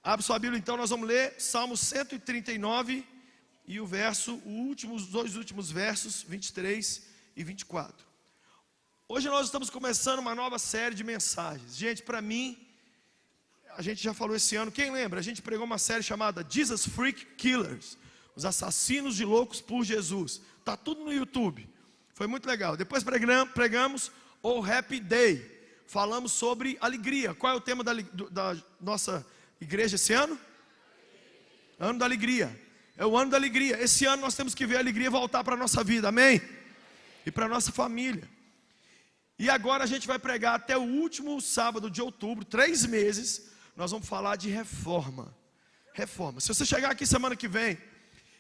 Abre sua Bíblia então, nós vamos ler Salmo 139 e os dois últimos versos, 23 e 24. Hoje nós estamos começando uma nova série de mensagens. Gente, para mim, a gente já falou esse ano, quem lembra? A gente pregou uma série chamada Jesus Freak Killers, os assassinos de loucos por Jesus. Está tudo no YouTube, foi muito legal. Depois pregamos o Happy Day, falamos sobre alegria. Qual é o tema da nossa igreja esse ano? Ano da alegria. É o ano da alegria. Esse ano nós temos que ver a alegria voltar para a nossa vida, amém? E para a nossa família. E agora a gente vai pregar até o último sábado de outubro, 3 meses, nós vamos falar de reforma. Reforma. Se você chegar aqui semana que vem,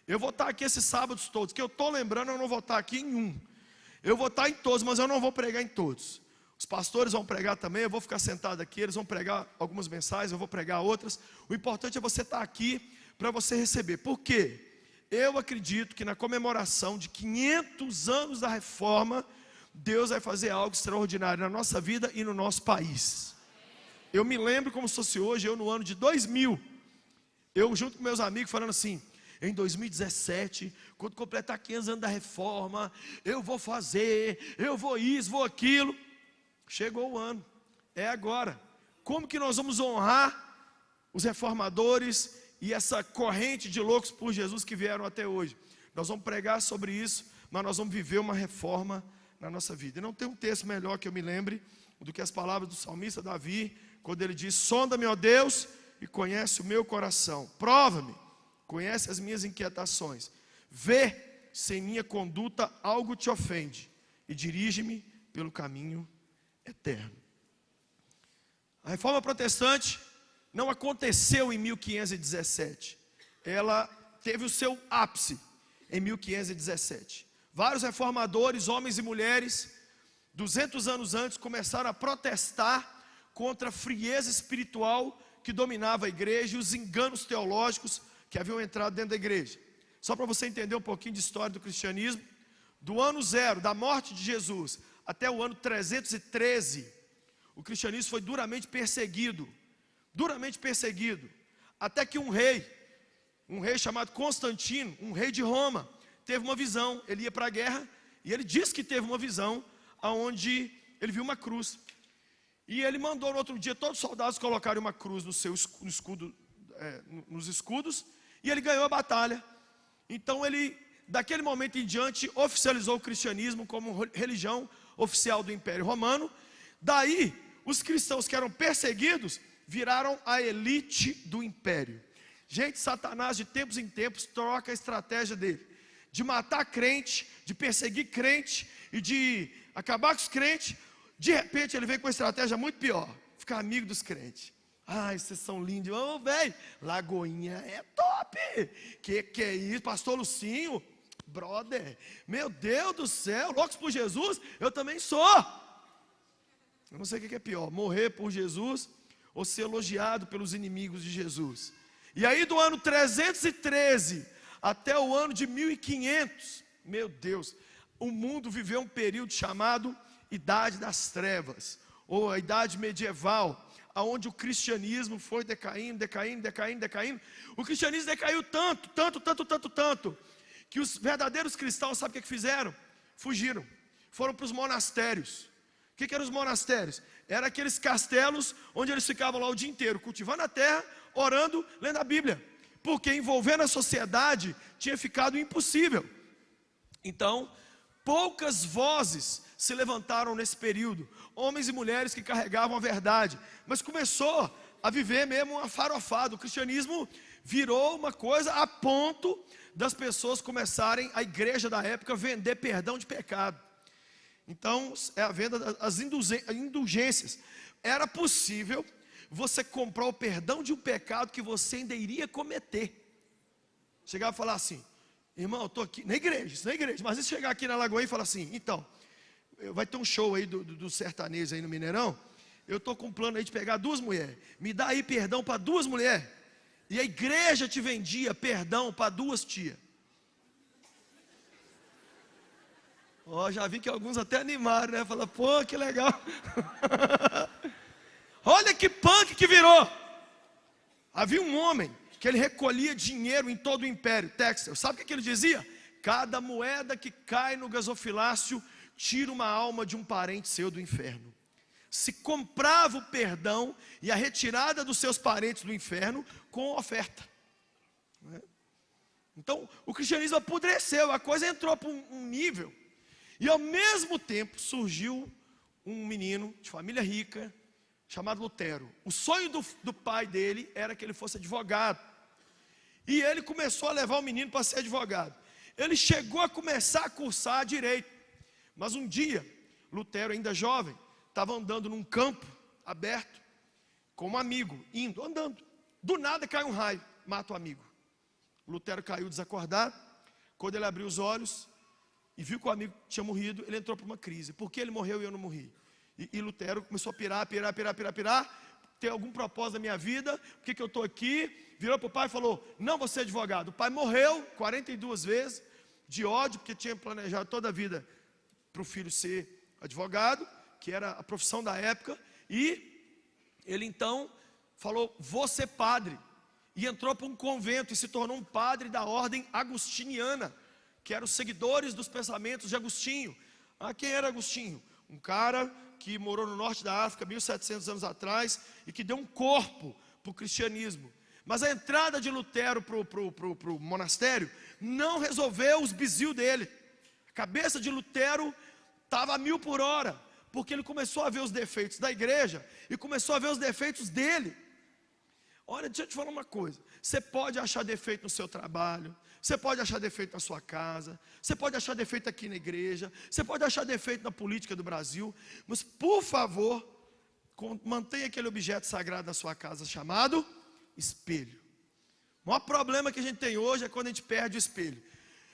eu vou estar aqui esses sábados todos, que eu estou lembrando, eu não vou estar aqui em um. Eu vou estar em todos, mas eu não vou pregar em todos. Os pastores vão pregar também, eu vou ficar sentado aqui, eles vão pregar algumas mensagens, eu vou pregar outras. O importante é você estar aqui para você receber. Por quê? Eu acredito que na comemoração de 500 anos da reforma, Deus vai fazer algo extraordinário na nossa vida e no nosso país. Eu me lembro como se fosse hoje, eu no ano de 2000, eu junto com meus amigos falando assim, em 2017, quando completar 500 anos da reforma, eu vou fazer, eu vou isso, vou aquilo. Chegou o ano, é agora. Como que nós vamos honrar os reformadores e essa corrente de loucos por Jesus que vieram até hoje? Nós vamos pregar sobre isso, mas nós vamos viver uma reforma na nossa vida. E não tem um texto melhor que eu me lembre do que as palavras do salmista Davi, quando ele diz: sonda-me, ó Deus, e conhece o meu coração, prova-me, conhece as minhas inquietações, vê se em minha conduta algo te ofende, e dirige-me pelo caminho eterno. A reforma protestante não aconteceu em 1517, ela teve o seu ápice em 1517. Vários reformadores, homens e mulheres, 200 anos antes, começaram a protestar contra a frieza espiritual que dominava a igreja e os enganos teológicos que haviam entrado dentro da igreja. Só para você entender um pouquinho de história do cristianismo, do ano 0, da morte de Jesus, até o ano 313, o cristianismo foi duramente perseguido, até que um rei chamado Constantino, um rei de Roma, teve uma visão. Ele ia para a guerra e ele disse que teve uma visão onde ele viu uma cruz. E ele mandou no outro dia todos os soldados colocarem uma cruz no seu escudo, nos escudos, e ele ganhou a batalha. Então ele, daquele momento em diante, oficializou o cristianismo como religião oficial do Império Romano. Daí, os cristãos que eram perseguidos viraram a elite do império. Gente, Satanás de tempos em tempos troca a estratégia dele, de matar crente, de perseguir crente e de acabar com os crentes. De repente ele vem com uma estratégia muito pior, ficar amigo dos crentes. Ai, vocês são lindos. Ô, velho, Lagoinha é top. Que é isso? Pastor Lucinho, brother, meu Deus do céu, loucos por Jesus, eu também sou. Eu não sei o que é pior, morrer por Jesus ou ser elogiado pelos inimigos de Jesus. E aí do ano 313 até o ano de 1500, meu Deus, o mundo viveu um período chamado Idade das Trevas, ou a Idade Medieval, aonde o cristianismo foi decaindo. O cristianismo decaiu tanto, que os verdadeiros cristãos, sabe o que fizeram? Fugiram, foram para os monastérios. O que eram os monastérios? Eram aqueles castelos onde eles ficavam lá o dia inteiro, cultivando a terra, orando, lendo a Bíblia, porque envolvendo a sociedade tinha ficado impossível. Então, poucas vozes se levantaram nesse período, homens e mulheres que carregavam a verdade, mas começou a viver mesmo uma farofada. O cristianismo virou uma coisa a ponto das pessoas começarem, a igreja da época, vender perdão de pecado. Então, é a venda das indulgências. Era possível você comprar o perdão de um pecado que você ainda iria cometer. Chegava e falar assim: irmão, eu estou aqui na igreja, mas se chegar aqui na Lagoinha e falar assim: então, vai ter um show aí do sertanejo aí no Mineirão, eu estou com um plano aí de pegar 2 mulheres, me dá aí perdão para 2 mulheres, e a igreja te vendia perdão para 2 tias. Já vi que alguns até animaram, né? Falaram: pô, que legal. Olha que punk que virou. Havia um homem que ele recolhia dinheiro em todo o império, Texel. Sabe o que ele dizia? Cada moeda que cai no gasofilácio tira uma alma de um parente seu do inferno. Se comprava o perdão e a retirada dos seus parentes do inferno com oferta. Então, o cristianismo apodreceu, a coisa entrou para um nível. E ao mesmo tempo surgiu um menino de família rica, chamado Lutero. O sonho do pai dele era que ele fosse advogado. E ele começou a levar o menino para ser advogado. Ele chegou a começar a cursar direito. Mas um dia, Lutero, ainda jovem, estava andando num campo aberto, com um amigo, andando. Do nada cai um raio, mata o amigo. Lutero caiu desacordado. Quando ele abriu os olhos e viu que o amigo tinha morrido, ele entrou para uma crise. Por que ele morreu e eu não morri? E Lutero começou a pirar. Tem algum propósito na minha vida? Por que eu estou aqui? Virou para o pai e falou, não vou ser advogado. O pai morreu 42 vezes de ódio, porque tinha planejado toda a vida para o filho ser advogado, que era a profissão da época. E ele então falou, vou ser padre. E entrou para um convento e se tornou um padre da ordem agostiniana, que eram os seguidores dos pensamentos de Agostinho. Quem era Agostinho? Um cara que morou no norte da África 1700 anos atrás e que deu um corpo para o cristianismo. Mas a entrada de Lutero para o monastério não resolveu os bizios dele. A cabeça de Lutero estava a 1000 por hora, porque ele começou a ver os defeitos da igreja e começou a ver os defeitos dele. Olha, deixa eu te falar uma coisa. Você pode achar defeito no seu trabalho, você pode achar defeito na sua casa, você pode achar defeito aqui na igreja, você pode achar defeito na política do Brasil, mas por favor, mantenha aquele objeto sagrado na sua casa chamado espelho. O maior problema que a gente tem hoje é quando a gente perde o espelho.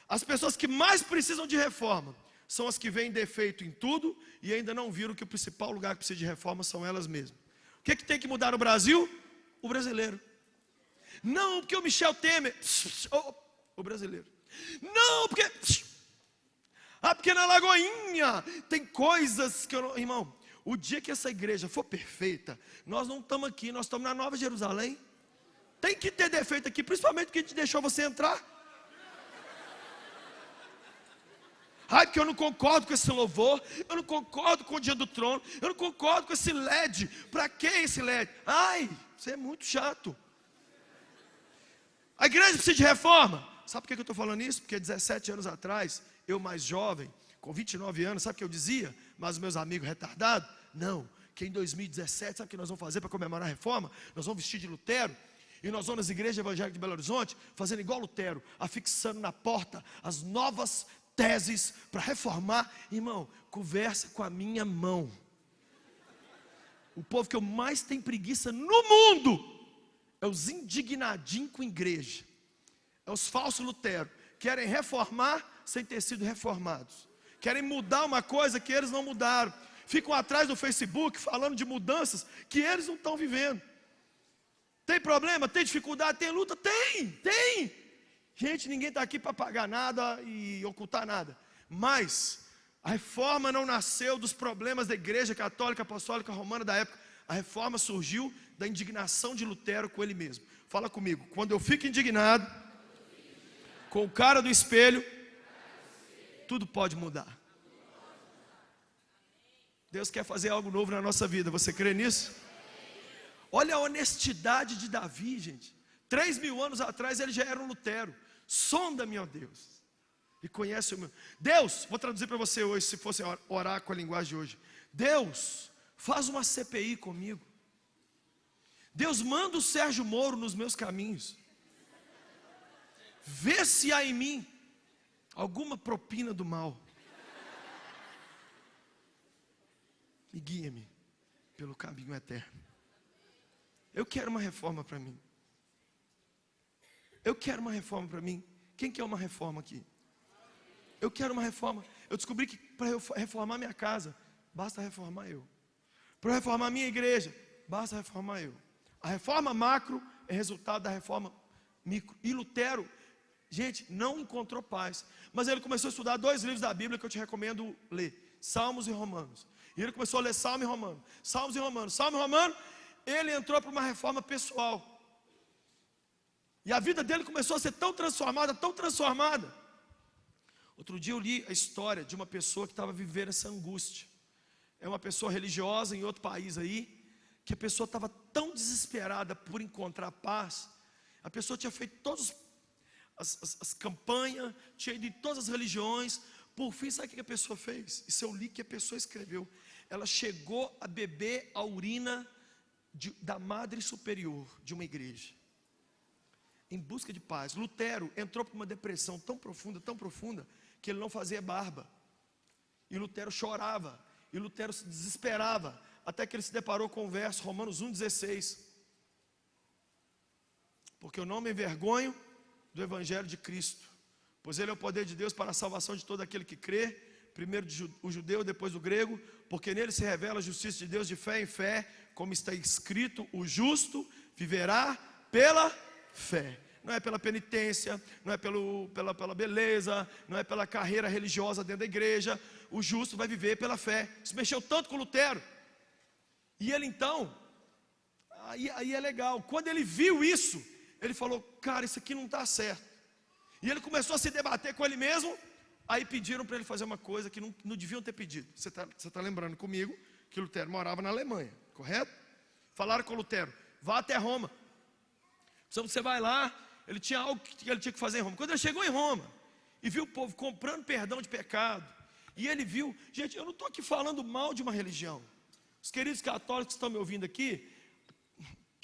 As pessoas que mais precisam de reforma são as que veem defeito em tudo e ainda não viram que o principal lugar que precisa de reforma são elas mesmas. O que tem que mudar no Brasil? O brasileiro. Não, porque o Michel Temer, o brasileiro. Não, porque porque na Lagoinha tem coisas que eu não... Irmão, o dia que essa igreja for perfeita, nós não estamos aqui, nós estamos na Nova Jerusalém. Tem que ter defeito aqui, principalmente porque a gente deixou você entrar. Porque eu não concordo com esse louvor, eu não concordo com o dia do trono, eu não concordo com esse LED. Para que esse LED? Você é muito chato. A igreja precisa de reforma. Sabe por que eu estou falando isso? Porque 17 anos atrás, eu mais jovem, com 29 anos, sabe o que eu dizia? Mas meus amigos retardados, não, que em 2017, sabe o que nós vamos fazer para comemorar a reforma? Nós vamos vestir de Lutero, e nós vamos nas igrejas evangélicas de Belo Horizonte, fazendo igual Lutero, afixando na porta as novas teses para reformar. Irmão, conversa com a minha mão. O povo que eu mais tenho preguiça no mundo é os indignadinhos com igreja, é os falsos Lutero, querem reformar sem ter sido reformados, querem mudar uma coisa que eles não mudaram, ficam atrás do Facebook falando de mudanças que eles não estão vivendo. Tem problema? Tem dificuldade? Tem luta? Tem. Gente, ninguém está aqui para pagar nada e ocultar nada, mas a reforma não nasceu dos problemas da igreja católica, apostólica, romana da época. A reforma surgiu da indignação de Lutero com ele mesmo. Fala comigo, quando eu fico indignado com o cara do espelho, tudo pode mudar. Deus quer fazer algo novo na nossa vida, você crê nisso? Olha a honestidade de Davi, gente. 3.000 anos atrás ele já era um Lutero. Sonda-me, ó Deus, e conhece o meu... Deus, vou traduzir para você hoje, se fosse orar com a linguagem de hoje. Deus, faz uma CPI comigo. Deus, manda o Sérgio Moro nos meus caminhos. Vê se há em mim alguma propina do mal. E guia-me pelo caminho eterno. Eu quero uma reforma para mim. Eu quero uma reforma para mim. Quem quer uma reforma aqui? Eu quero uma reforma. Eu descobri que para eu reformar minha casa, basta reformar eu. Para eu reformar minha igreja, basta reformar eu. A reforma macro é resultado da reforma micro. E Lutero, gente, não encontrou paz. Mas ele começou a estudar 2 livros da Bíblia que eu te recomendo ler: Salmos e Romanos. E ele começou a ler Salmo e Romano. Salmos e Romanos. Salmo e Romano, ele entrou para uma reforma pessoal. E a vida dele começou a ser tão transformada, tão transformada. Outro dia eu li a história de uma pessoa que estava vivendo essa angústia. É uma pessoa religiosa em outro país aí, que a pessoa estava tão desesperada por encontrar paz. A pessoa tinha feito todas as campanhas, tinha ido em todas as religiões. Por fim, sabe o que a pessoa fez? Isso eu li que a pessoa escreveu. Ela chegou a beber a urina da madre superior de uma igreja, em busca de paz. Lutero entrou por uma depressão tão profunda, que ele não fazia barba. E Lutero chorava, e Lutero se desesperava, até que ele se deparou com o verso Romanos 1,16. Porque eu não me envergonho do Evangelho de Cristo, pois ele é o poder de Deus para a salvação de todo aquele que crê, primeiro o judeu, depois o grego, porque nele se revela a justiça de Deus de fé em fé, como está escrito, o justo viverá pela fé. Não é pela penitência, não é pela beleza, não é pela carreira religiosa dentro da igreja. O justo vai viver pela fé. Isso mexeu tanto com Lutero. E ele então, aí é legal, quando ele viu isso, ele falou, cara, isso aqui não está certo. E ele começou a se debater com ele mesmo. Aí pediram para ele fazer uma coisa que não deviam ter pedido. Você está lembrando comigo que Lutero morava na Alemanha, correto? Falaram com Lutero, vá até Roma. Então você vai lá, ele tinha algo que ele tinha que fazer em Roma. Quando ele chegou em Roma e viu o povo comprando perdão de pecado, e ele viu, gente, eu não estou aqui falando mal de uma religião. Os queridos católicos que estão me ouvindo aqui,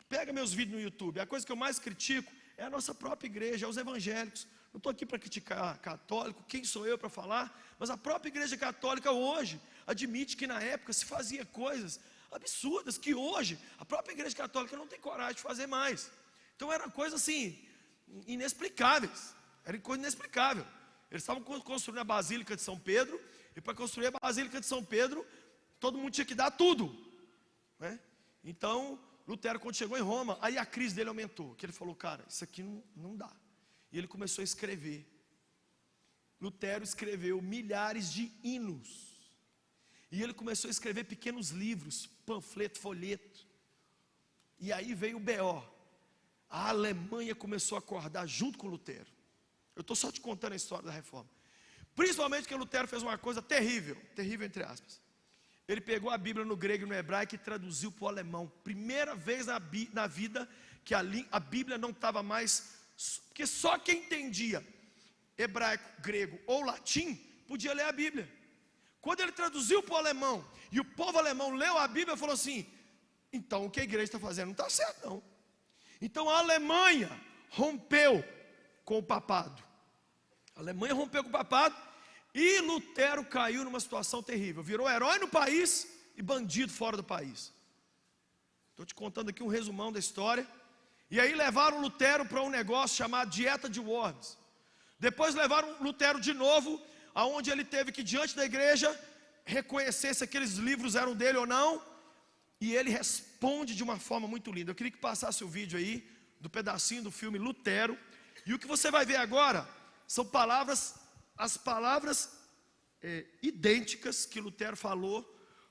pega meus vídeos no YouTube. A coisa que eu mais critico é a nossa própria igreja, é os evangélicos. Não estou aqui para criticar católico, quem sou eu para falar? Mas a própria igreja católica hoje admite que na época se fazia coisas absurdas que hoje a própria igreja católica não tem coragem de fazer mais. Então era coisa assim, inexplicáveis. Era coisa inexplicável. Eles estavam construindo a Basílica de São Pedro, e para construir a Basílica de São Pedro, todo mundo tinha que dar tudo, né? Então Lutero, quando chegou em Roma, aí a crise dele aumentou, que ele falou, cara, isso aqui não dá. E ele começou a escrever. Lutero escreveu milhares de hinos. E ele começou a escrever pequenos livros, panfleto, folheto. E aí veio o B.O. A Alemanha começou a acordar junto com Lutero. Eu estou só te contando a história da reforma. Principalmente porque Lutero fez uma coisa terrível, terrível entre aspas. Ele pegou a Bíblia no grego e no hebraico e traduziu para o alemão. Primeira vez na vida que a Bíblia não estava mais... Porque só quem entendia hebraico, grego ou latim podia ler a Bíblia. Quando ele traduziu para o alemão e o povo alemão leu a Bíblia, falou assim, então o que a igreja está fazendo não está certo não. Então a Alemanha rompeu com o papado. A Alemanha rompeu com o papado e Lutero caiu numa situação terrível. Virou herói no país e bandido fora do país. Estou te contando aqui um resumão da história. E aí levaram Lutero para um negócio chamado dieta de Worms. Depois levaram Lutero de novo, aonde ele teve que, diante da igreja, reconhecer se aqueles livros eram dele ou não. E ele responde de uma forma muito linda. Eu queria que passasse o vídeo aí, do pedacinho do filme Lutero. E o que você vai ver agora são as palavras idênticas que Lutero falou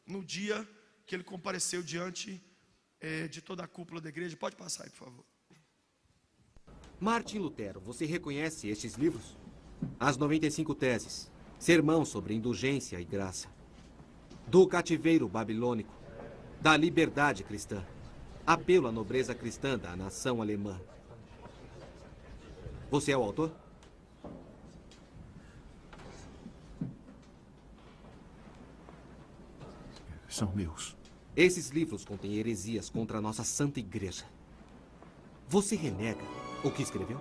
no dia que ele compareceu diante de toda a cúpula da igreja. Pode passar aí, por favor. Martim Lutero, você reconhece estes livros? As 95 teses, sermão sobre indulgência e graça, do cativeiro babilônico, da liberdade cristã, apelo à nobreza cristã da nação alemã. Você é o autor? São meus. Esses livros contêm heresias contra a nossa Santa Igreja. Você renega o que escreveu?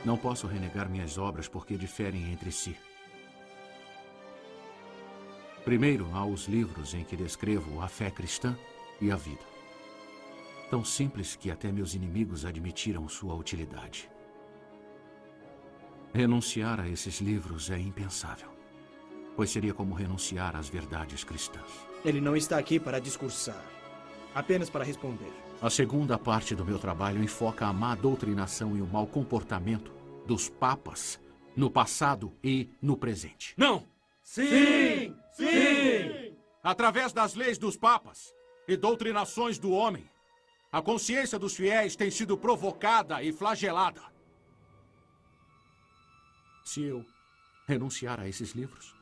Não posso renegar minhas obras porque diferem entre si. Primeiro, há os livros em que descrevo a fé cristã e a vida. Tão simples que até meus inimigos admitiram sua utilidade. Renunciar a esses livros é impensável, pois seria como renunciar às verdades cristãs. Ele não está aqui para discursar, apenas para responder. A segunda parte do meu trabalho enfoca a má doutrinação e o mau comportamento dos papas no passado e no presente. Não! Sim! Sim! Através das leis dos papas e doutrinações do homem, A consciência dos fiéis tem sido provocada e flagelada. Se eu renunciar a esses livros,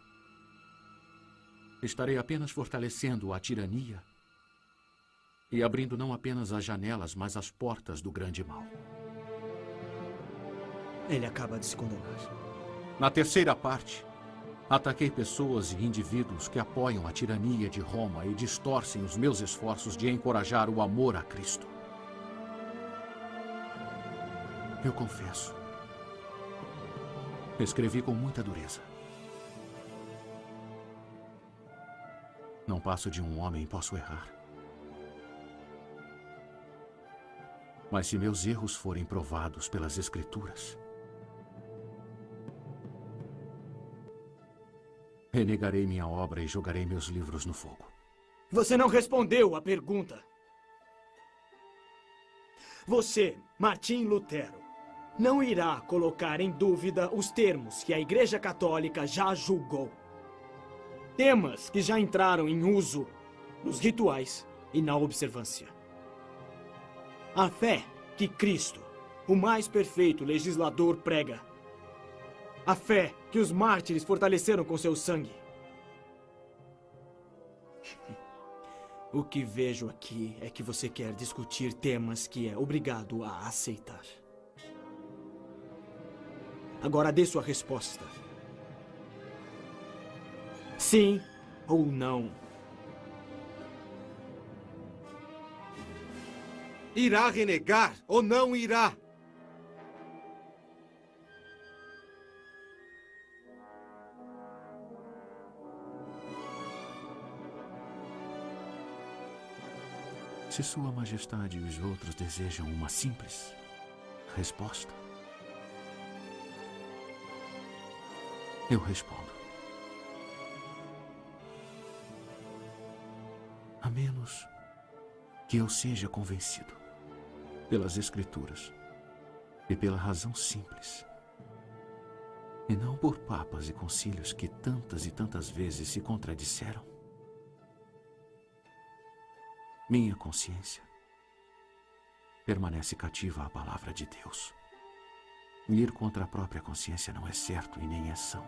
estarei apenas fortalecendo a tirania e abrindo não apenas as janelas, mas as portas do grande mal. Ele acaba de se condenar. Na terceira parte, ataquei pessoas e indivíduos que apoiam a tirania de Roma e distorcem os meus esforços de encorajar o amor a Cristo. Eu confesso, escrevi com muita dureza. Não passo de um homem e posso errar. Mas se meus erros forem provados pelas Escrituras, renegarei minha obra e jogarei meus livros no fogo. Você não respondeu a pergunta. Você, Martim Lutero, não irá colocar em dúvida os termos que a Igreja Católica já julgou. Temas que já entraram em uso nos rituais e na observância. A fé que Cristo, o mais perfeito legislador, prega. A fé que os mártires fortaleceram com seu sangue. O que vejo aqui é que você quer discutir temas que é obrigado a aceitar. Agora dê sua resposta. Sim ou não? Irá renegar ou não irá? Se Sua Majestade e os outros desejam uma simples resposta, eu respondo. A menos que eu seja convencido pelas Escrituras e pela razão simples, e não por papas e concílios que tantas e tantas vezes se contradisseram, minha consciência permanece cativa à palavra de Deus. Ir contra a própria consciência não é certo e nem é são.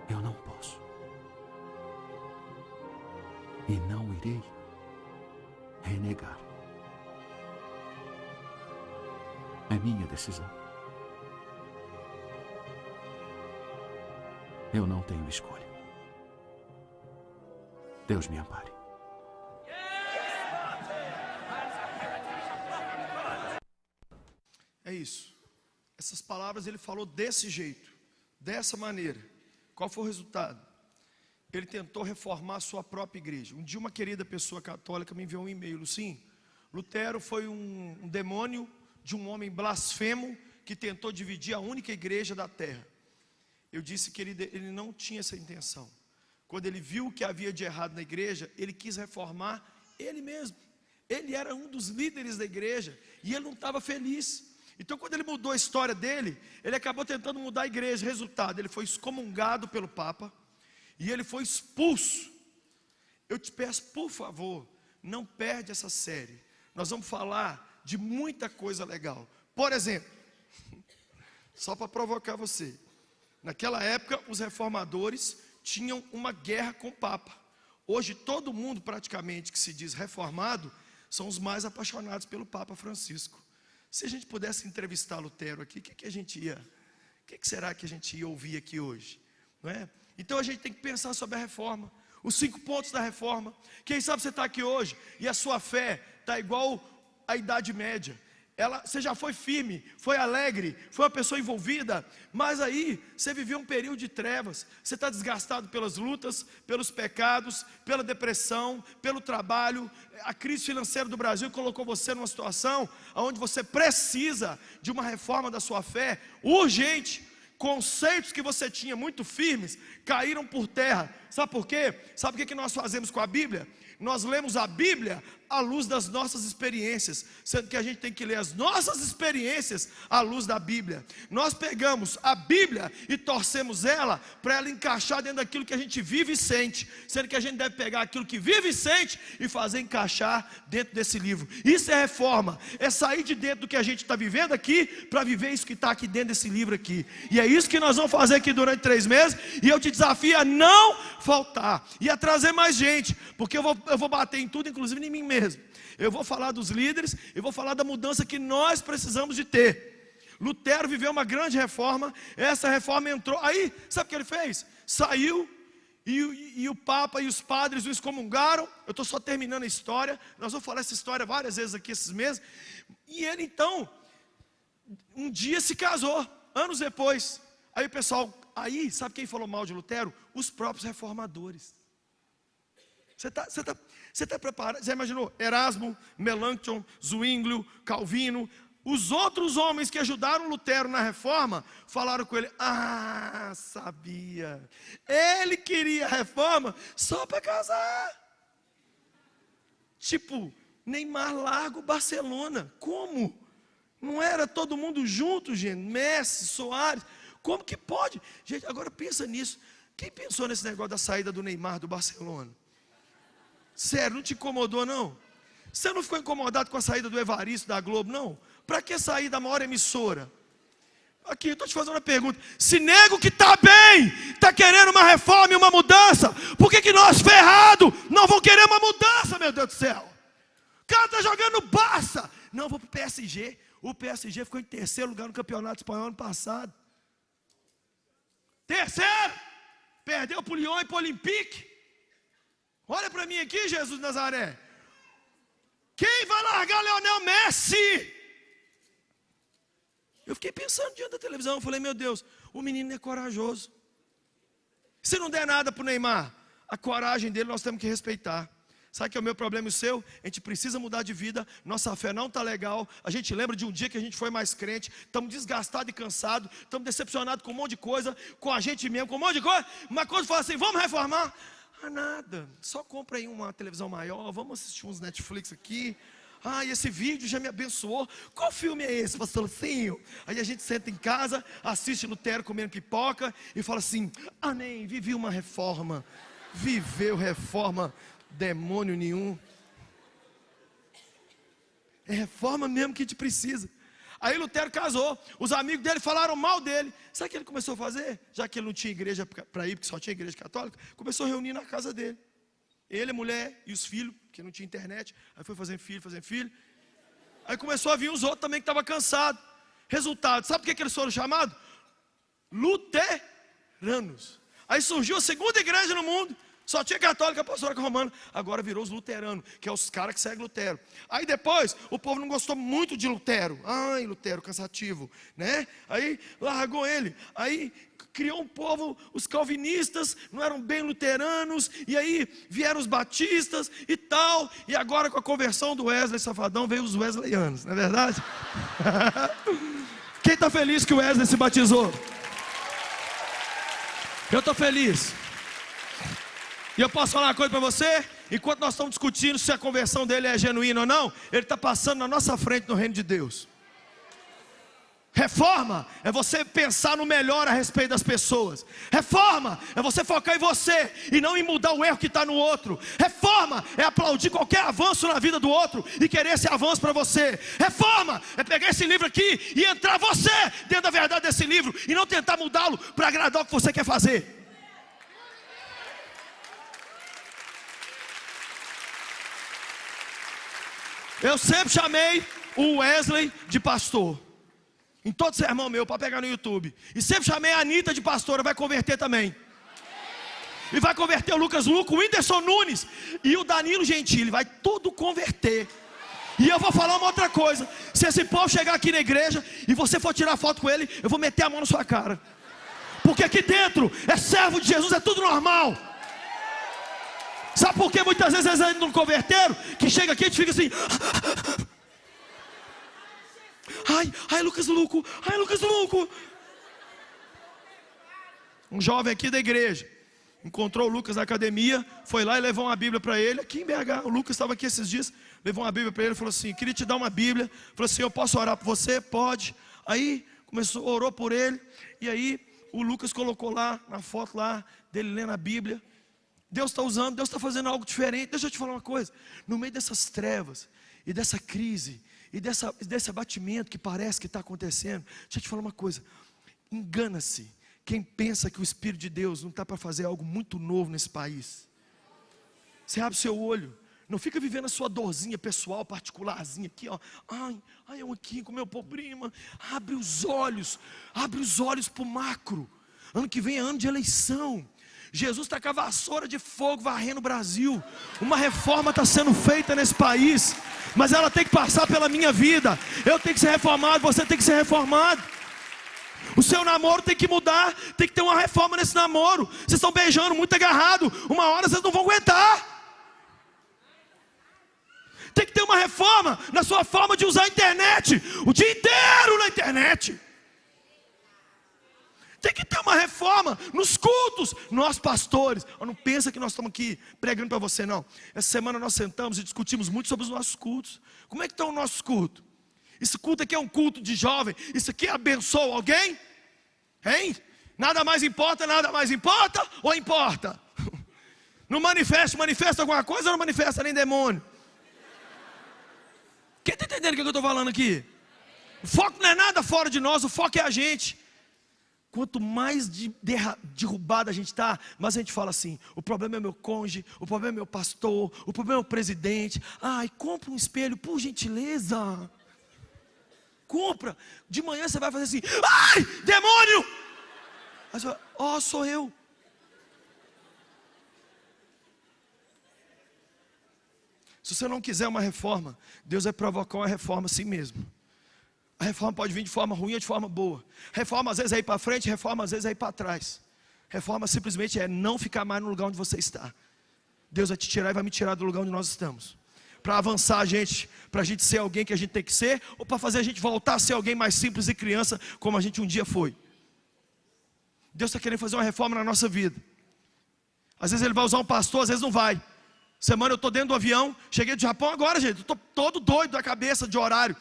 Eu não posso. E não irei renegar. É minha decisão. Eu não tenho escolha. Deus me ampare. É isso. Essas palavras ele falou desse jeito, dessa maneira. Qual foi o resultado? Ele tentou reformar a sua própria igreja. Um dia uma querida pessoa católica me enviou um e-mail. Sim, Lutero foi um demônio de um homem blasfemo que tentou dividir a única igreja da terra. Eu disse que ele não tinha essa intenção. Quando ele viu o que havia de errado na igreja, ele quis reformar ele mesmo. Ele era um dos líderes da igreja e ele não estava feliz. Então quando ele mudou a história dele, ele acabou tentando mudar a igreja. Resultado, ele foi excomungado pelo Papa e ele foi expulso. Eu te peço, por favor, não perde essa série. Nós vamos falar de muita coisa legal. Por exemplo, só para provocar você, naquela época os reformadores tinham uma guerra com o Papa. Hoje todo mundo praticamente que se diz reformado são os mais apaixonados pelo Papa Francisco. Se a gente pudesse entrevistar Lutero aqui, o que será que a gente ia ouvir aqui hoje? Não é? Então a gente tem que pensar sobre a reforma, os 5 pontos da reforma. Quem sabe você está aqui hoje e a sua fé está igual à Idade Média. Você já foi firme, foi alegre, foi uma pessoa envolvida, mas aí você viveu um período de trevas. Você está desgastado pelas lutas, pelos pecados, pela depressão, pelo trabalho. A crise financeira do Brasil colocou você numa situação onde você precisa de uma reforma da sua fé urgente. Conceitos que você tinha muito firmes caíram por terra. Sabe por quê? Sabe o que nós fazemos com a Bíblia? Nós lemos a Bíblia à luz das nossas experiências, sendo que a gente tem que ler as nossas experiências à luz da Bíblia. Nós pegamos a Bíblia e torcemos ela para ela encaixar dentro daquilo que a gente vive e sente, sendo que a gente deve pegar aquilo que vive e sente e fazer encaixar dentro desse livro. Isso é reforma, é sair de dentro do que a gente está vivendo aqui para viver isso que está aqui dentro desse livro aqui. E é isso que nós vamos fazer aqui durante 3 meses, e eu te desafio a não faltar e a trazer mais gente, porque eu vou bater em tudo, inclusive em mim mesmo. Eu vou falar dos líderes, eu vou falar da mudança que nós precisamos de ter. Lutero viveu uma grande reforma, essa reforma entrou, aí, sabe o que ele fez? Saiu, e o Papa e os padres o excomungaram. Eu estou só terminando a história, nós vamos falar essa história várias vezes aqui esses meses. E ele então, um dia se casou, anos depois. Aí o pessoal, sabe quem falou mal de Lutero? Os próprios reformadores. Você está preparado? Você imaginou? Erasmo, Melanchthon, Zwinglio, Calvino, os outros homens que ajudaram Lutero na reforma, falaram com ele: sabia, ele queria a reforma só para casar. Tipo, Neymar larga o Barcelona, como? Não era todo mundo junto, gente? Messi, Soares, como que pode? Gente, agora pensa nisso, quem pensou nesse negócio da saída do Neymar do Barcelona? Sério, não te incomodou não? Você não ficou incomodado com a saída do Evaristo da Globo, não? Para que sair da maior emissora? Aqui, eu estou te fazendo uma pergunta. Se nego que está bem, está querendo uma reforma e uma mudança, por que nós ferrados não vamos querer uma mudança, meu Deus do céu? O cara está jogando Barça. Não, vou para o PSG. O PSG ficou em 3º lugar no Campeonato Espanhol ano passado. 3º. Perdeu para o Lyon e para o Olympique. Olha para mim aqui, Jesus de Nazaré. Quem vai largar Lionel Messi? Eu fiquei pensando diante da televisão, eu falei: meu Deus, o menino é corajoso. Se não der nada para o Neymar, a coragem dele nós temos que respeitar. Sabe que é o meu problema e o seu? A gente precisa mudar de vida, nossa fé não está legal. A gente lembra de um dia que a gente foi mais crente, estamos desgastados e cansados, estamos decepcionados com um monte de coisa, com a gente mesmo, com um monte de coisa. Mas quando fala assim, vamos reformar, nada, só compra aí uma televisão maior, vamos assistir uns Netflix aqui. Esse vídeo já me abençoou. Qual filme é esse, pastor Lucinho? Aí a gente senta em casa, assiste Lutero comendo pipoca e fala assim: amém, vivi uma reforma. Viveu reforma, demônio nenhum. É reforma mesmo que a gente precisa. Aí Lutero casou, os amigos dele falaram mal dele. Sabe o que ele começou a fazer? Já que ele não tinha igreja para ir, porque só tinha igreja católica, começou a reunir na casa dele. Ele, a mulher e os filhos, porque não tinha internet. Aí foi fazendo filho. Aí começou a vir os outros também que estavam cansados. Resultado, sabe por que eles foram chamados? Luteranos. Aí surgiu a segunda igreja no mundo. Só tinha católica, apostólica romana. Agora virou os luteranos, que é os caras que seguem Lutero. Aí depois, o povo não gostou muito de Lutero. Lutero, cansativo, né? Aí largou ele. Aí criou um povo, os calvinistas não eram bem luteranos. E aí vieram os batistas e tal. E agora com a conversão do Wesley Safadão, veio os wesleyanos, não é verdade? Quem está feliz que o Wesley se batizou? Eu estou feliz. E eu posso falar uma coisa para você? Enquanto nós estamos discutindo se a conversão dele é genuína ou não, ele está passando na nossa frente no reino de Deus. Reforma é você pensar no melhor a respeito das pessoas. Reforma é você focar em você e não em mudar o erro que está no outro. Reforma é aplaudir qualquer avanço na vida do outro e querer esse avanço para você. Reforma é pegar esse livro aqui e entrar você dentro da verdade desse livro e não tentar mudá-lo para agradar o que você quer fazer. Eu sempre chamei o Wesley de pastor. Em todo sermão meu, para pegar no YouTube. E sempre chamei a Anitta de pastora, vai converter também. E vai converter o Lucas Luco, o Whindersson Nunes e o Danilo Gentili, vai tudo converter. E eu vou falar uma outra coisa: se esse povo chegar aqui na igreja e você for tirar foto com ele, eu vou meter a mão na sua cara. Porque aqui dentro é servo de Jesus, é tudo normal. Sabe por que muitas vezes eles ainda não converteram? Que chega aqui e a gente fica assim: ai Lucas Luco. Um jovem aqui da igreja Encontrou o Lucas na academia, foi lá e levou uma Bíblia para ele, aqui em BH. O Lucas estava aqui esses dias, levou uma Bíblia para ele, falou assim, queria te dar uma Bíblia. Falou assim, eu posso orar por você? Pode. Aí orou por ele, e aí o Lucas colocou lá, na foto lá, dele lendo a Bíblia. Deus está usando, Deus está fazendo algo diferente. Deixa eu te falar uma coisa, no meio dessas trevas, e dessa crise, e desse abatimento que parece que está acontecendo, deixa eu te falar uma coisa, engana-se quem pensa que o Espírito de Deus não está para fazer algo muito novo nesse país. Você abre o seu olho, não fica vivendo a sua dorzinha pessoal, particularzinha aqui, ó. Ai, eu aqui com meu problema. Abre os olhos para o macro. Ano que vem é ano de eleição. Jesus está com a vassoura de fogo varrendo o Brasil. Uma reforma está sendo feita nesse país, mas ela tem que passar pela minha vida. Eu tenho que ser reformado, você tem que ser reformado. O seu namoro tem que mudar, tem que ter uma reforma nesse namoro. Vocês estão beijando muito agarrado, uma hora vocês não vão aguentar. Tem que ter uma reforma na sua forma de usar a internet, o dia inteiro na internet. Tem que ter uma reforma nos cultos. Nós pastores, não pensa que nós estamos aqui pregando para você, não. Essa semana nós sentamos e discutimos muito sobre os nossos cultos. Como é que estão os nossos cultos? Esse culto aqui é um culto de jovem. Isso aqui abençoa alguém? Hein? Nada mais importa ou importa? Não manifesta alguma coisa ou não manifesta nem demônio? Quem está entendendo o que eu estou falando aqui? O foco não é nada fora de nós, o foco é a gente. Quanto mais derrubada a gente está, mais a gente fala assim, o problema é meu cônjuge, o problema é meu pastor, o problema é o presidente. Ai, compra um espelho, por gentileza. Compra. De manhã você vai fazer assim, ai, demônio! Aí você vai, sou eu. Se você não quiser uma reforma, Deus vai provocar uma reforma assim mesmo. A reforma pode vir de forma ruim ou de forma boa. Reforma às vezes é ir para frente, reforma às vezes é ir para trás. Reforma simplesmente é não ficar mais no lugar onde você está. Deus vai te tirar e vai me tirar do lugar onde nós estamos. Para avançar a gente, para a gente ser alguém que a gente tem que ser, ou para fazer a gente voltar a ser alguém mais simples e criança, como a gente um dia foi. Deus está querendo fazer uma reforma na nossa vida. Às vezes Ele vai usar um pastor, às vezes não vai. Semana eu estou dentro do avião, cheguei do Japão agora, gente, estou todo doido da cabeça de horário.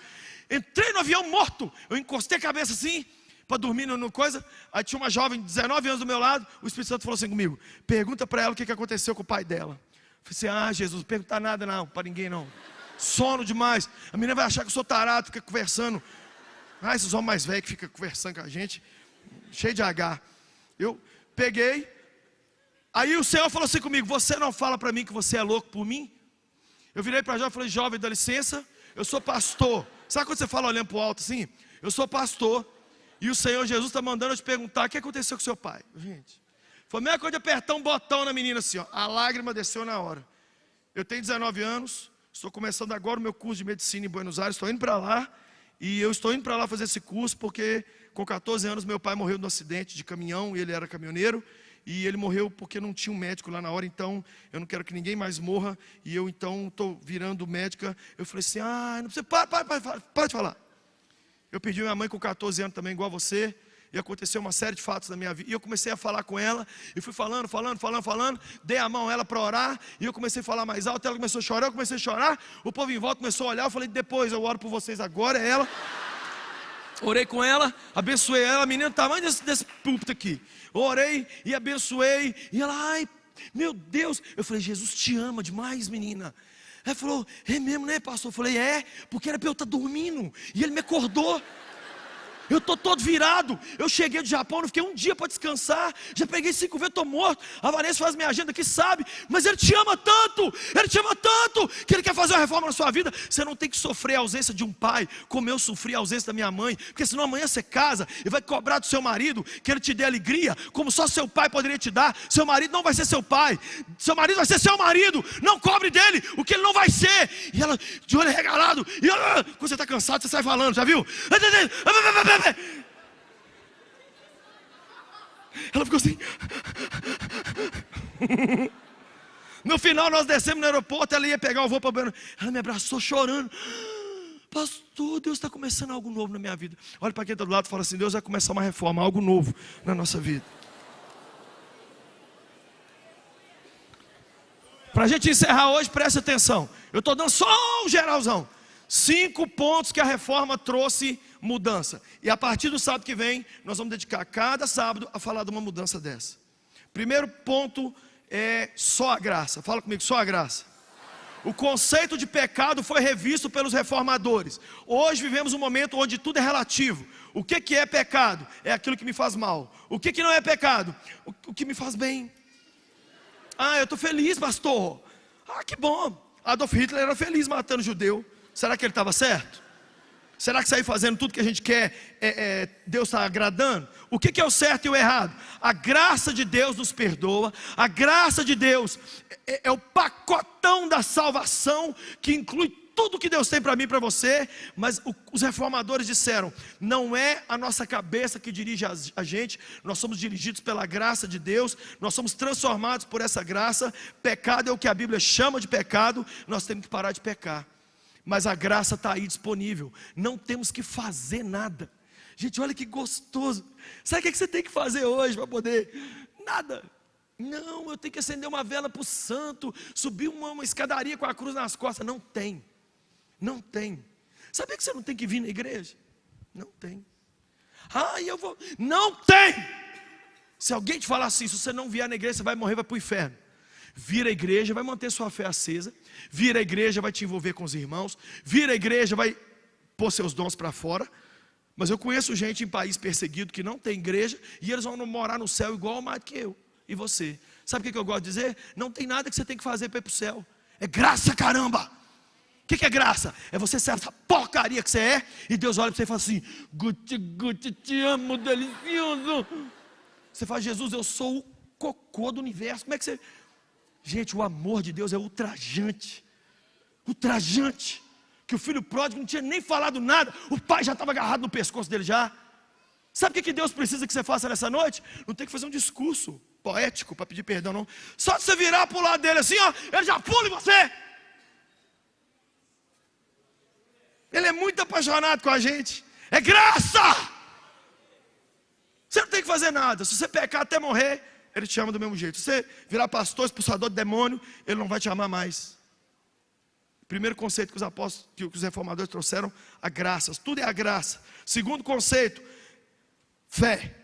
Entrei no avião morto, eu encostei a cabeça assim, para dormir no coisa. Aí tinha uma jovem de 19 anos do meu lado, o Espírito Santo falou assim comigo, pergunta para ela o que aconteceu com o pai dela. Eu falei assim, Jesus, não perguntar nada não, para ninguém não. Sono demais, a menina vai achar que eu sou tarado, fica conversando. Esses homens mais velhos que ficam conversando com a gente, cheio de H. Eu peguei, aí o Senhor falou assim comigo, você não fala para mim que você é louco por mim? Eu virei para a jovem e falei, jovem, dá licença, eu sou pastor. Sabe quando você fala olhando para o alto assim? Eu sou pastor, e o Senhor Jesus está mandando eu te perguntar, o que aconteceu com seu pai? Gente, foi a mesma coisa de apertar um botão na menina assim, ó, a lágrima desceu na hora. Eu tenho 19 anos, estou começando agora o meu curso de medicina em Buenos Aires, estou indo para lá, e eu estou indo para lá fazer esse curso, porque com 14 anos meu pai morreu num acidente de caminhão, ele era caminhoneiro, e ele morreu porque não tinha um médico lá na hora, então eu não quero que ninguém mais morra, e eu então estou virando médica. Eu falei assim, não precisa, para de falar. Eu perdi minha mãe com 14 anos também, igual a você, e aconteceu uma série de fatos na minha vida, e eu comecei a falar com ela, e fui falando, dei a mão a ela para orar, e eu comecei a falar mais alto, ela começou a chorar, eu comecei a chorar, o povo em volta começou a olhar, eu falei, depois eu oro por vocês agora, é ela. Orei com ela, abençoei ela, a menina do tamanho desse púlpito aqui. Orei e abençoei, e ela, ai, meu Deus. Eu falei, Jesus te ama demais, menina. Ela falou, é mesmo, né, pastor? Eu falei, porque era para eu estar dormindo, e ele me acordou. Eu estou todo virado. Eu cheguei do Japão, não fiquei um dia para descansar. Já peguei 5 vezes, estou morto. A Vanessa faz minha agenda aqui, sabe. Mas Ele te ama tanto, que Ele quer fazer uma reforma na sua vida. Você não tem que sofrer a ausência de um pai, como eu sofri a ausência da minha mãe. Porque senão amanhã você casa e vai cobrar do seu marido que ele te dê alegria, como só seu pai poderia te dar. Seu marido não vai ser seu pai, seu marido vai ser seu marido. Não cobre dele o que ele não vai ser. E ela, de olho regalado, e ela, quando você está cansado, você sai falando, já viu? Ela ficou assim. No final nós descemos no aeroporto, ela ia pegar o voo para Buenos Aires. Ela me abraçou chorando. Pastor, Deus está começando algo novo na minha vida. Olha para quem está do lado e fala assim, Deus vai começar uma reforma, algo novo na nossa vida. Para a gente encerrar hoje, preste atenção. Eu estou dando só um geralzão. 5 pontos que a reforma trouxe mudança. E a partir do sábado que vem, nós vamos dedicar cada sábado a falar de uma mudança dessa. Primeiro ponto é só a graça. Fala comigo, só a graça. O conceito de pecado foi revisto pelos reformadores. Hoje vivemos um momento onde tudo é relativo. O que é pecado? É aquilo que me faz mal. O que não é pecado? O que me faz bem. Ah, eu estou feliz, pastor. Ah, que bom. Adolf Hitler era feliz matando judeu. Será que ele estava certo? Será que sair fazendo tudo que a gente quer, Deus está agradando? O que é o certo e o errado? A graça de Deus nos perdoa. A graça de Deus é o pacotão da salvação, que inclui tudo que Deus tem para mim e para você. Mas os reformadores disseram, não é a nossa cabeça que dirige a gente. Nós somos dirigidos pela graça de Deus. Nós somos transformados por essa graça. Pecado é o que a Bíblia chama de pecado. Nós temos que parar de pecar. Mas a graça está aí disponível. Não temos que fazer nada. Gente, olha que gostoso. Sabe o que você tem que fazer hoje para poder? Nada. Não, eu tenho que acender uma vela para o santo, subir uma escadaria com a cruz nas costas. Não tem. Não tem. Sabia que você não tem que vir na igreja? Não tem. Ah, eu vou. Não tem. Se alguém te falar assim, se você não vier na igreja, você vai morrer, vai para o inferno. Vir à igreja, vai manter sua fé acesa. Vir à igreja, vai te envolver com os irmãos. Vir à igreja, vai pôr seus dons para fora. Mas eu conheço gente em país perseguido que não tem igreja, e eles vão morar no céu igual mais que eu e você. Sabe o que eu gosto de dizer? Não tem nada que você tem que fazer para ir para o céu. É graça, caramba. O que é graça? É você ser essa porcaria que você é, e Deus olha para você e fala assim, Guti, Guti, te amo, delicioso. Você fala, Jesus, eu sou o cocô do universo. Como é que você... Gente, o amor de Deus é ultrajante. Ultrajante. Que o filho pródigo não tinha nem falado nada, o pai já estava agarrado no pescoço dele já. Sabe o que Deus precisa que você faça nessa noite? Não tem que fazer um discurso poético para pedir perdão, não. Só de você virar para o lado dele assim, ó, ele já pula em você. Ele é muito apaixonado com a gente. É graça. Você não tem que fazer nada. Se você pecar até morrer, Ele te ama do mesmo jeito. Se você virar pastor, expulsador de demônio, Ele não vai te amar mais. Primeiro conceito que os apóstolos, que os reformadores trouxeram, a graça. Tudo é a graça. Segundo conceito, fé.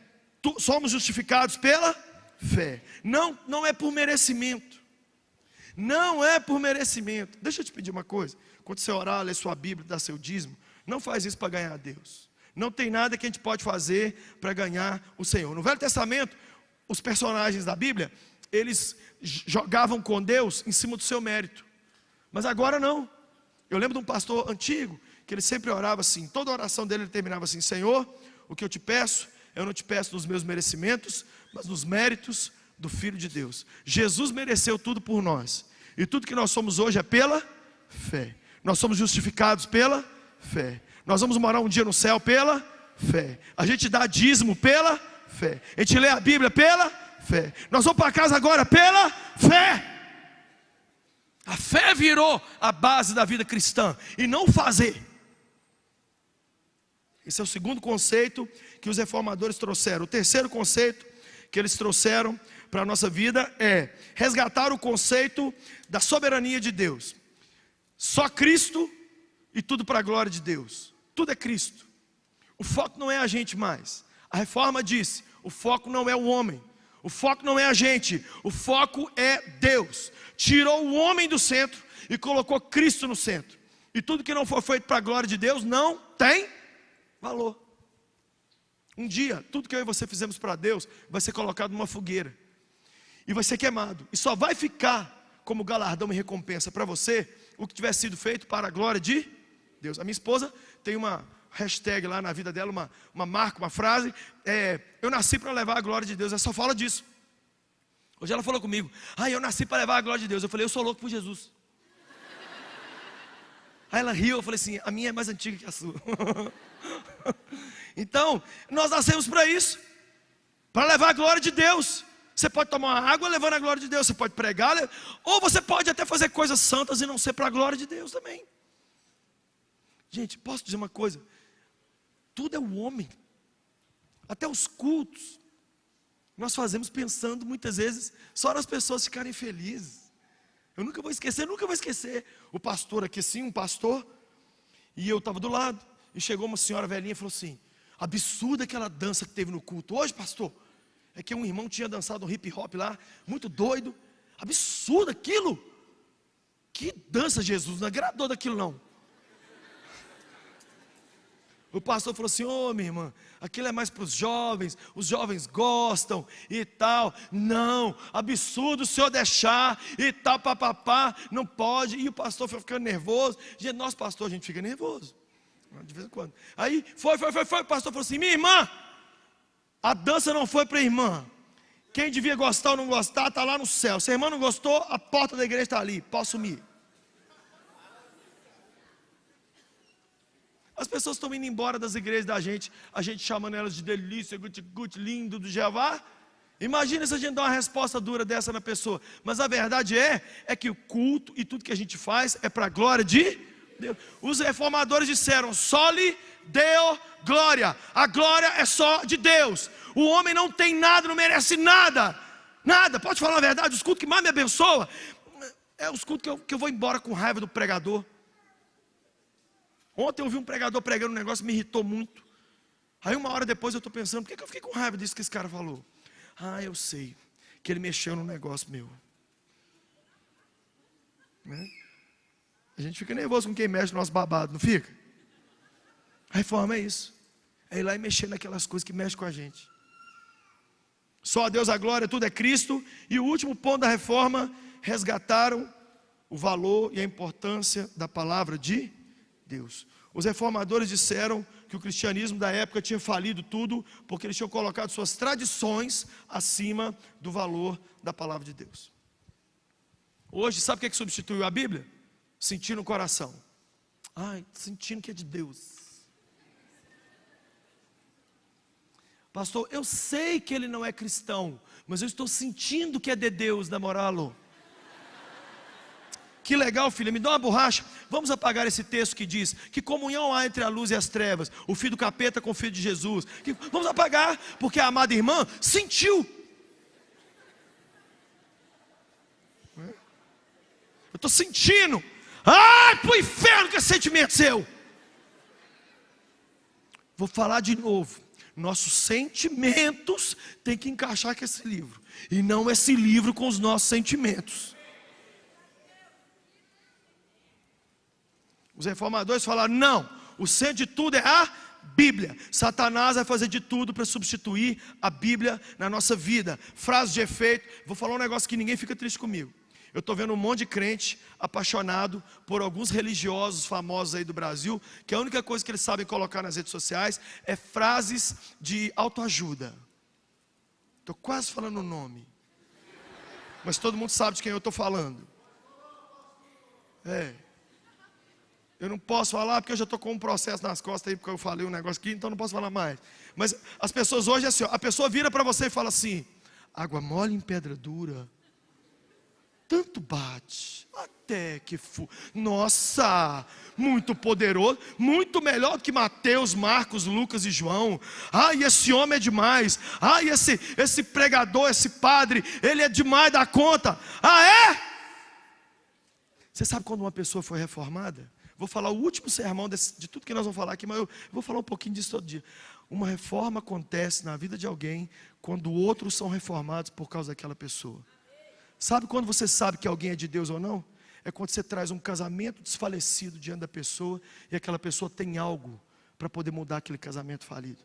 Somos justificados pela fé. Não é por merecimento. Não é por merecimento. Deixa eu te pedir uma coisa. Quando você orar, ler sua Bíblia, dar seu dízimo, não faz isso para ganhar a Deus. Não tem nada que a gente pode fazer para ganhar o Senhor. No Velho Testamento, os personagens da Bíblia, eles jogavam com Deus em cima do seu mérito. Mas agora não. Eu lembro de um pastor antigo, que ele sempre orava assim, toda a oração dele ele terminava assim, Senhor, o que eu te peço, eu não te peço nos meus merecimentos, mas nos méritos do Filho de Deus. Jesus mereceu tudo por nós. E tudo que nós somos hoje é pela fé. Nós somos justificados pela fé. Nós vamos morar um dia no céu pela fé. A gente dá dízimo pela fé. A gente lê a Bíblia pela fé. Nós vamos para casa agora pela fé. A fé virou a base da vida cristã e não fazer. Esse é o segundo conceito que os reformadores trouxeram. O terceiro conceito que eles trouxeram para a nossa vida é resgatar o conceito da soberania de Deus. Só Cristo e tudo para a glória de Deus. Tudo é Cristo. O foco não é a gente mais. A reforma disse, o foco não é o homem. O foco não é a gente. O foco é Deus. Tirou o homem do centro e colocou Cristo no centro. E tudo que não for feito para a glória de Deus não tem valor. Um dia, tudo que eu e você fizemos para Deus vai ser colocado numa fogueira e vai ser queimado. E só vai ficar como galardão e recompensa para você o que tiver sido feito para a glória de Deus. A minha esposa tem uma hashtag lá na vida dela, uma marca, uma frase, eu nasci para levar a glória de Deus. Ela só fala disso. Hoje ela falou comigo, eu nasci para levar a glória de Deus. Eu falei, eu sou louco por Jesus. Aí ela riu, eu falei assim, a minha é mais antiga que a sua. Então, nós nascemos para isso, para levar a glória de Deus. Você pode tomar água levando a glória de Deus, você pode pregar, ou você pode até fazer coisas santas e não ser para a glória de Deus também. Gente, posso dizer uma coisa? Tudo é o homem. Até os cultos nós fazemos pensando muitas vezes só nas pessoas ficarem felizes. Eu nunca vou esquecer, nunca vou esquecer. O pastor aqui assim, um pastor, e eu estava do lado, e chegou uma senhora velhinha e falou assim: absurda aquela dança que teve no culto hoje, pastor. É que um irmão tinha dançado um hip hop lá, muito doido. Absurdo aquilo. Que dança, Jesus, não agradou daquilo não. O pastor falou assim: ô minha irmã, aquilo é mais para os jovens gostam e tal. Não, absurdo o senhor deixar e tal, papapá, não pode. E o pastor foi ficando nervoso. Gente, nosso pastor, a gente fica nervoso de vez em quando. Aí foi, o pastor falou assim: minha irmã, a dança não foi para a irmã. Quem devia gostar ou não gostar, está lá no céu. Se a irmã não gostou, a porta da igreja está ali, posso sumir. As pessoas estão indo embora das igrejas da gente, a gente chamando elas de delícia, gut, lindo do Jeová. Imagina se a gente dá uma resposta dura dessa na pessoa. Mas a verdade é que o culto e tudo que a gente faz é para a glória de Deus. Os reformadores disseram: soli deo glória. A glória é só de Deus. O homem não tem nada, não merece nada. Nada, pode falar a verdade. Os cultos que mais me abençoam é os cultos que eu vou embora com raiva do pregador. Ontem eu vi um pregador pregando um negócio que me irritou muito. Aí uma hora depois eu estou pensando: por que eu fiquei com raiva disso que esse cara falou? Ah, eu sei, que ele mexeu num negócio meu, né? A gente fica nervoso com quem mexe no nosso babado, não fica? A reforma é isso, é ir lá e mexer naquelas coisas que mexem com a gente. Só a Deus a glória, tudo é Cristo. E o último ponto da reforma: resgataram o valor e a importância da palavra de Deus. Os reformadores disseram que o cristianismo da época tinha falido tudo, porque eles tinham colocado suas tradições acima do valor da palavra de Deus. Hoje, sabe o que substituiu a Bíblia? Sentir no coração. Ai, sentindo que é de Deus. Pastor, eu sei que ele não é cristão, mas eu estou sentindo que é de Deus, na moral. Que legal, filha, me dá uma borracha. Vamos apagar esse texto que diz: que comunhão há entre a luz e as trevas, o filho do capeta com o filho de Jesus. Vamos apagar, porque a amada irmã sentiu. Eu estou sentindo. Ai, pro inferno que é sentimento seu. Vou falar de novo. Nossos sentimentos têm que encaixar com esse livro, e não esse livro com os nossos sentimentos. Os reformadores falaram: não, o centro de tudo é a Bíblia. Satanás vai fazer de tudo para substituir a Bíblia na nossa vida. Frase de efeito. Vou falar um negócio que ninguém fica triste comigo. Eu estou vendo um monte de crente apaixonado por alguns religiosos famosos aí do Brasil, que a única coisa que eles sabem colocar nas redes sociais é frases de autoajuda. Estou quase falando o nome, mas todo mundo sabe de quem eu estou falando. Eu não posso falar porque eu já estou com um processo nas costas aí, porque eu falei um negócio aqui, então não posso falar mais. Mas as pessoas hoje é assim, ó, a pessoa vira para você e fala assim: água mole em pedra dura, tanto bate, até que nossa, muito poderoso, muito melhor do que Mateus, Marcos, Lucas e João. Ai, esse homem é demais. Ai, esse pregador, esse padre, ele é demais da conta. Ah, é? Você sabe quando uma pessoa foi reformada? Vou falar o último sermão de tudo que nós vamos falar aqui, mas eu vou falar um pouquinho disso todo dia. Uma reforma acontece na vida de alguém quando outros são reformados por causa daquela pessoa. Sabe quando você sabe que alguém é de Deus ou não? É quando você traz um casamento desfalecido diante da pessoa e aquela pessoa tem algo para poder mudar aquele casamento falido.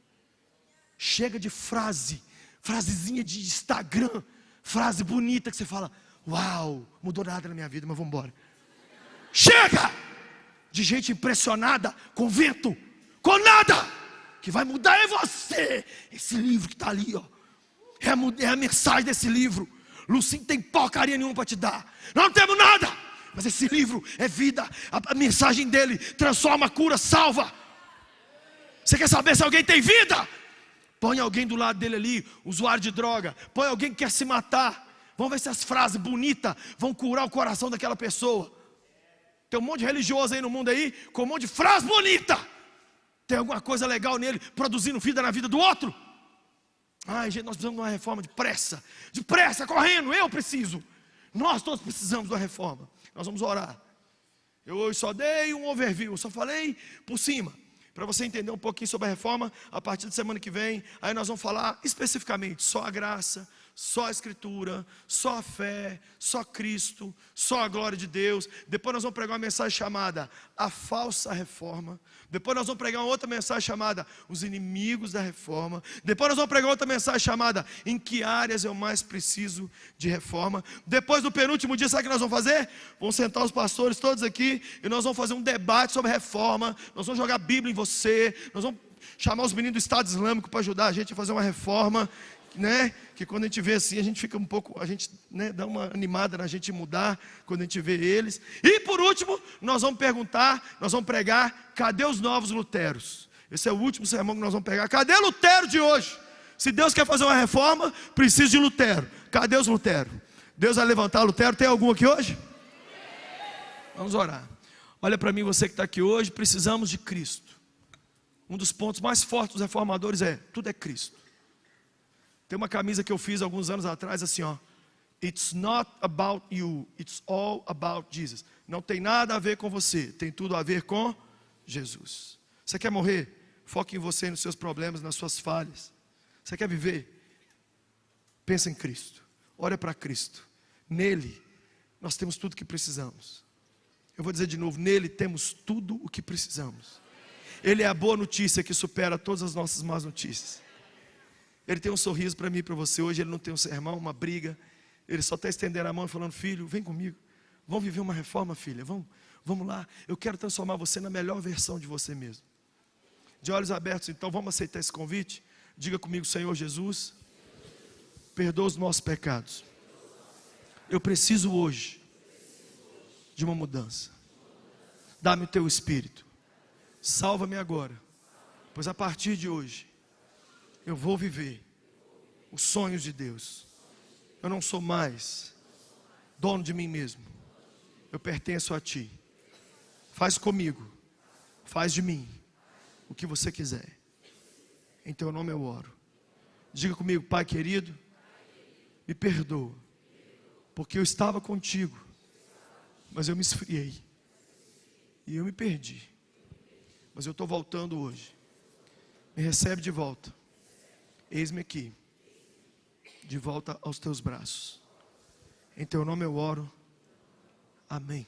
Chega de frasezinha de Instagram, frase bonita que você fala: uau, mudou nada na minha vida, mas vamos embora. Chega de gente impressionada com vento, com nada. Que vai mudar é você. Esse livro que está ali, ó, é a mensagem desse livro. Lucinho tem porcaria nenhuma para te dar. Não temos nada. Mas esse livro é vida. A mensagem dele transforma, cura, salva. Você quer saber se alguém tem vida? Põe alguém do lado dele ali, usuário de droga. Põe alguém que quer se matar. Vamos ver se as frases bonitas vão curar o coração daquela pessoa. Tem um monte de religioso aí no mundo aí, com um monte de frase bonita. Tem alguma coisa legal nele, produzindo vida na vida do outro? Ai, gente, nós precisamos de uma reforma depressa, correndo, eu preciso. Nós todos precisamos de uma reforma. Nós vamos orar. Eu hoje só dei um overview, só falei por cima, para você entender um pouquinho sobre a reforma. A partir da semana que vem, aí nós vamos falar especificamente só a graça, só a Escritura, só a fé, só Cristo, só a glória de Deus. Depois nós vamos pregar uma mensagem chamada A Falsa Reforma. Depois nós vamos pregar uma outra mensagem chamada Os Inimigos da Reforma. Depois nós vamos pregar outra mensagem chamada Em que áreas eu mais preciso de reforma. Depois do penúltimo dia, sabe o que nós vamos fazer? Vamos sentar os pastores todos aqui e nós vamos fazer um debate sobre reforma. Nós vamos jogar a Bíblia em você. Nós vamos chamar os meninos do Estado Islâmico para ajudar a gente a fazer uma reforma, né? Que quando a gente vê assim, a gente fica um pouco, a gente, né, dá uma animada na gente mudar quando a gente vê eles. E por último, nós vamos perguntar, nós vamos pregar: cadê os novos Luteros? Esse é o último sermão que nós vamos pegar. Cadê Lutero de hoje? Se Deus quer fazer uma reforma, precisa de Lutero. Cadê os Lutero? Deus vai levantar Lutero. Tem algum aqui hoje? Vamos orar. Olha para mim, você que está aqui hoje. Precisamos de Cristo. Um dos pontos mais fortes dos reformadores é: tudo é Cristo. Tem uma camisa que eu fiz alguns anos atrás, assim, ó: It's not about you, it's all about Jesus. Não tem nada a ver com você, tem tudo a ver com Jesus. Você quer morrer? Foque em você, nos seus problemas, nas suas falhas. Você quer viver? Pensa em Cristo. Olha para Cristo. Nele, nós temos tudo o que precisamos. Eu vou dizer de novo: nele temos tudo o que precisamos. Ele é a boa notícia que supera todas as nossas más notícias. Ele tem um sorriso para mim e para você hoje. Ele não tem um sermão, uma briga. Ele só está estendendo a mão e falando: filho, vem comigo. Vamos viver uma reforma, filha. Vamos lá. Eu quero transformar você na melhor versão de você mesmo. De olhos abertos, então, vamos aceitar esse convite? Diga comigo: Senhor Jesus, perdoa os nossos pecados. Eu preciso hoje de uma mudança. Dá-me o teu Espírito. Salva-me agora. Pois a partir de hoje eu vou viver os sonhos de Deus. Eu não sou mais dono de mim mesmo. Eu pertenço a Ti. Faz comigo, faz de mim o que você quiser. Em Teu nome eu oro. Diga comigo: Pai querido, me perdoa, porque eu estava contigo, mas eu me esfriei e eu me perdi. Mas eu estou voltando hoje. Me recebe de volta. Eis-me aqui, de volta aos teus braços. Em teu nome eu oro. Amém.